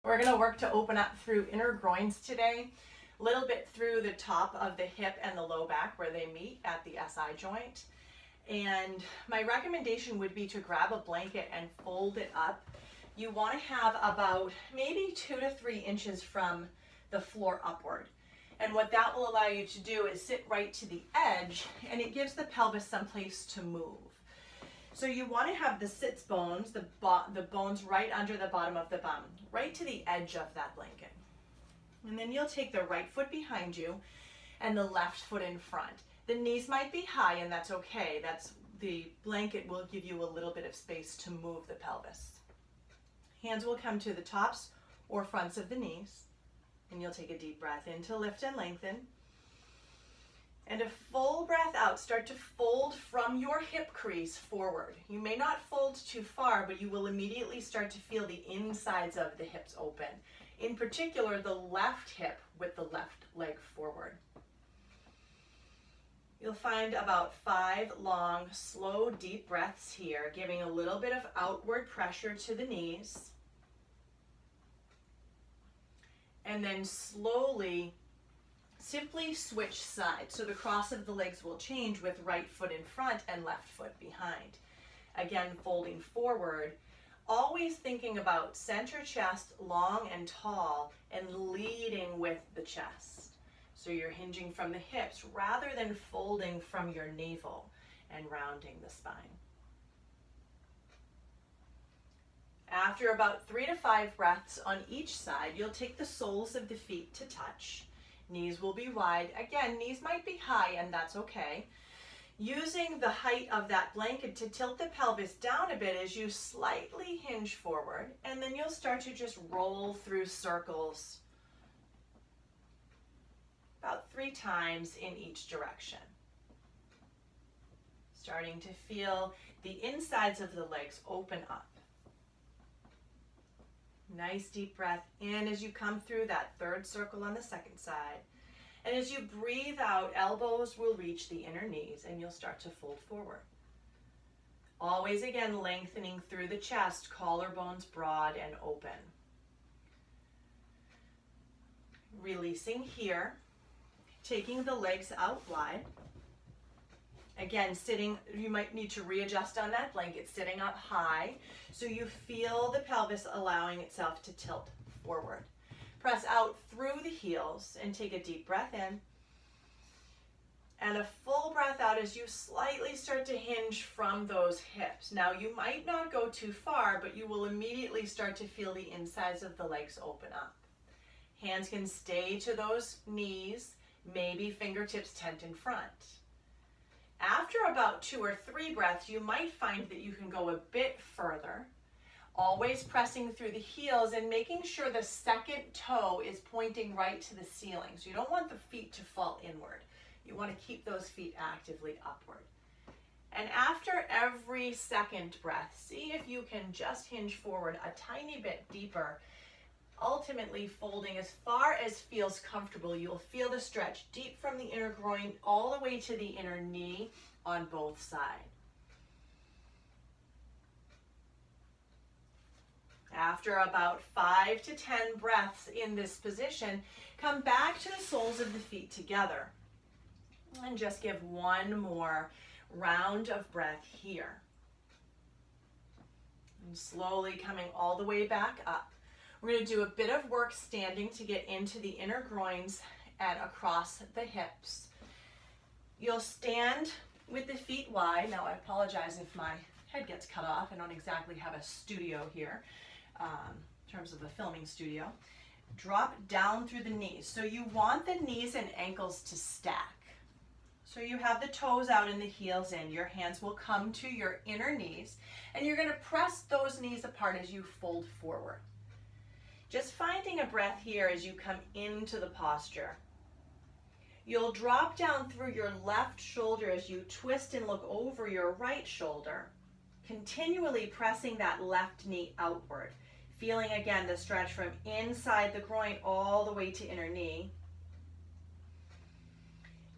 We're going to work to open up through inner groins today, a little bit through the top of the hip and the low back where they meet at the SI joint. And my recommendation would be to grab a blanket and fold it up. You want to have about maybe 2 to 3 inches from the floor upward. And what that will allow you to do is sit right to the edge, and it gives the pelvis some place to move. So you want to have the sits bones, the bones right under the bottom of the bum, right to the edge of that blanket. And then you'll take the right foot behind you and the left foot in front. The knees might be high, and that's okay. The blanket will give you a little bit of space to move the pelvis. Hands will come to the tops or fronts of the knees, and you'll take a deep breath in to lift and lengthen. And a full breath out. Start to fold from your hip crease forward. You may not fold too far, but you will immediately start to feel the insides of the hips open. In particular, the left hip with the left leg forward. You'll find about 5 long, slow, deep breaths here, giving a little bit of outward pressure to the knees. And then slowly, simply switch sides. So the cross of the legs will change with right foot in front and left foot behind. Again, folding forward, always thinking about center chest, long and tall, and leading with the chest. So you're hinging from the hips rather than folding from your navel and rounding the spine. After about 3 to 5 breaths on each side, you'll take the soles of the feet to touch. Knees will be wide. Again, knees might be high, and that's okay. Using the height of that blanket to tilt the pelvis down a bit as you slightly hinge forward, and then you'll start to just roll through circles about 3 times in each direction. Starting to feel the insides of the legs open up. Nice deep breath in as you come through that 3rd circle on the 2nd side. And as you breathe out, elbows will reach the inner knees and you'll start to fold forward. Always again lengthening through the chest, collarbones broad and open. Releasing here, taking the legs out wide. Again, sitting, you might need to readjust on that blanket, sitting up high so you feel the pelvis allowing itself to tilt forward. Press out through the heels and take a deep breath in. And a full breath out as you slightly start to hinge from those hips. Now you might not go too far, but you will immediately start to feel the insides of the legs open up. Hands can stay to those knees, maybe fingertips tent in front. After about 2 or 3 breaths, you might find that you can go a bit further, always pressing through the heels and making sure the 2nd toe is pointing right to the ceiling. So you don't want the feet to fall inward. You want to keep those feet actively upward. And after every 2nd breath, see if you can just hinge forward a tiny bit deeper, ultimately folding as far as feels comfortable. You'll feel the stretch deep from the inner groin all the way to the inner knee on both sides. After about 5 to 10 breaths in this position, come back to the soles of the feet together and just give 1 more round of breath here. And slowly coming all the way back up. We're going to do a bit of work standing to get into the inner groins and across the hips. You'll stand with the feet wide. Now I apologize if my head gets cut off. I don't exactly have a studio here in terms of a filming studio. Drop down through the knees. So you want the knees and ankles to stack. So you have the toes out and the heels in. Your hands will come to your inner knees and you're going to press those knees apart as you fold forward. Just finding a breath here as you come into the posture. You'll drop down through your left shoulder as you twist and look over your right shoulder, continually pressing that left knee outward. Feeling again the stretch from inside the groin all the way to inner knee.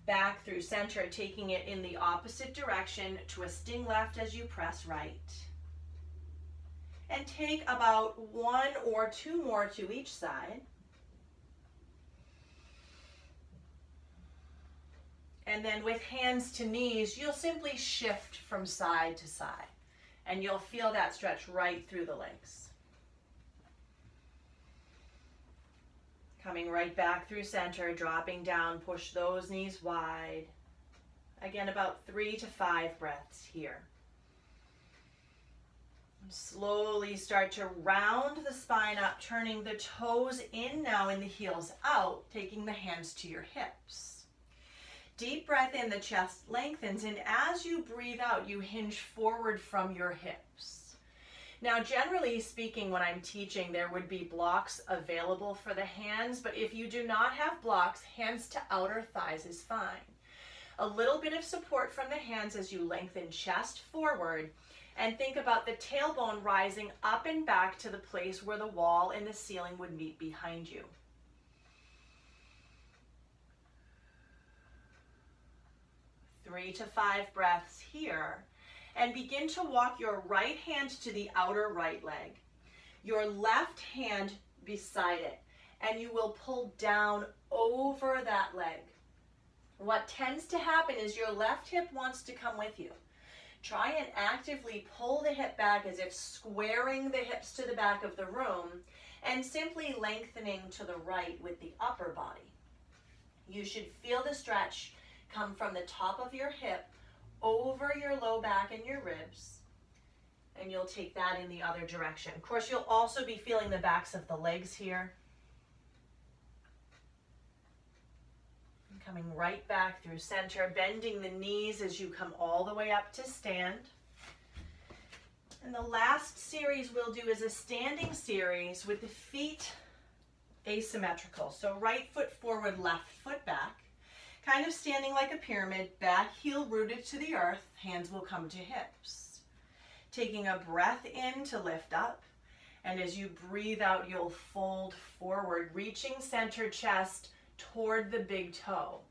Back through center, taking it in the opposite direction, twisting left as you press right. and take about 1 or 2 more to each side. And then with hands to knees, you'll simply shift from side to side, and you'll feel that stretch right through the legs. Coming right back through center, dropping down, push those knees wide. Again, about 3 to 5 breaths here. Slowly start to round the spine up, turning the toes in now and the heels out, taking the hands to your hips. Deep breath in, the chest lengthens, and as you breathe out, you hinge forward from your hips. Now, generally speaking, when I'm teaching, there would be blocks available for the hands, but if you do not have blocks, hands to outer thighs is fine. A little bit of support from the hands as you lengthen chest forward, and think about the tailbone rising up and back to the place where the wall and the ceiling would meet behind you. Three to 5 breaths here, and begin to walk your right hand to the outer right leg, your left hand beside it, and you will pull down over that leg. What tends to happen is your left hip wants to come with you. Try and actively pull the hip back as if squaring the hips to the back of the room and simply lengthening to the right with the upper body. You should feel the stretch come from the top of your hip over your low back and your ribs, and you'll take that in the other direction. Of course, you'll also be feeling the backs of the legs here. And coming right back through center, bending the knees as you come all the way up to stand. And the last series we'll do is a standing series with the feet asymmetrical. So right foot forward, left foot back. Kind of standing like a pyramid, back heel rooted to the earth, hands will come to hips. Taking a breath in to lift up, and as you breathe out, you'll fold forward, reaching center chest toward the big toe.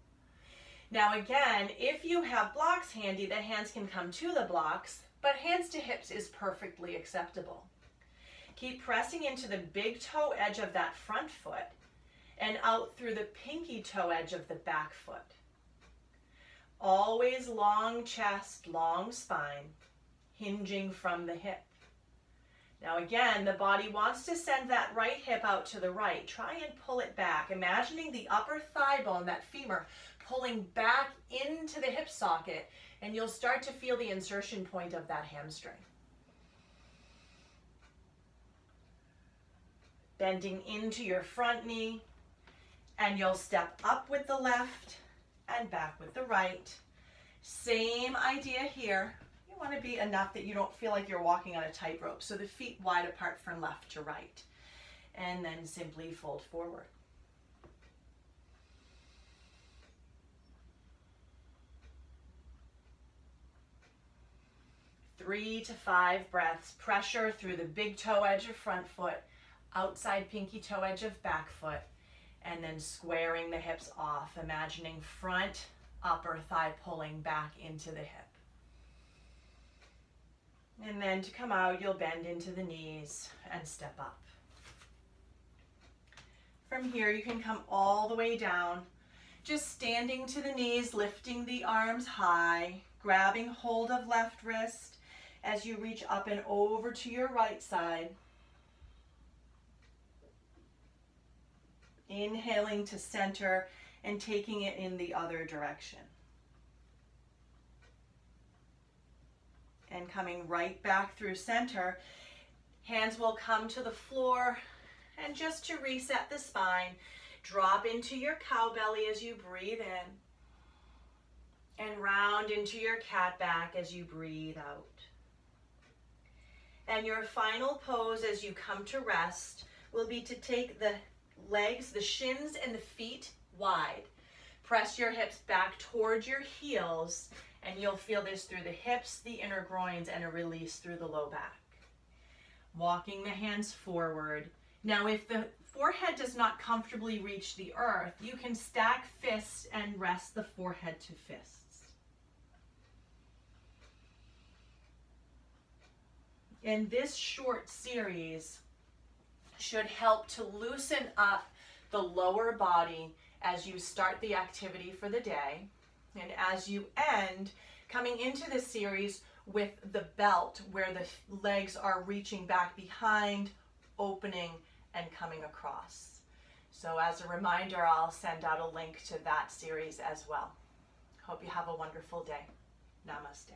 Now again, if you have blocks handy, the hands can come to the blocks, but hands to hips is perfectly acceptable. Keep pressing into the big toe edge of that front foot, and out through the pinky toe edge of the back foot. Always long chest, long spine, hinging from the hip. Now again, the body wants to send that right hip out to the right. Try and pull it back, imagining the upper thigh bone, that femur, pulling back into the hip socket, and you'll start to feel the insertion point of that hamstring. Bending into your front knee, and you'll step up with the left and back with the right. Same idea here. You want to be enough that you don't feel like you're walking on a tightrope. So the feet wide apart from left to right. And then simply fold forward. Three to 5 breaths. Pressure through the big toe edge of front foot, outside pinky toe edge of back foot, and then squaring the hips off, imagining front, upper thigh pulling back into the hip. And then to come out, you'll bend into the knees and step up. From here, you can come all the way down, just standing to the knees, lifting the arms high, grabbing hold of left wrist as you reach up and over to your right side. Inhaling to center and taking it in the other direction. And coming right back through center, hands will come to the floor, and just to reset the spine, drop into your cow belly as you breathe in, and round into your cat back as you breathe out. And your final pose as you come to rest will be to take the legs, the shins and the feet wide. Press your hips back towards your heels, and you'll feel this through the hips, the inner groins, and a release through the low back. Walking the hands forward. Now, if the forehead does not comfortably reach the earth, you can stack fists and rest the forehead to fists. And this short series should help to loosen up the lower body as you start the activity for the day, and as you end, coming into this series with the belt where the legs are reaching back behind, opening, and coming across. So as a reminder, I'll send out a link to that series as well. Hope you have a wonderful day. Namaste.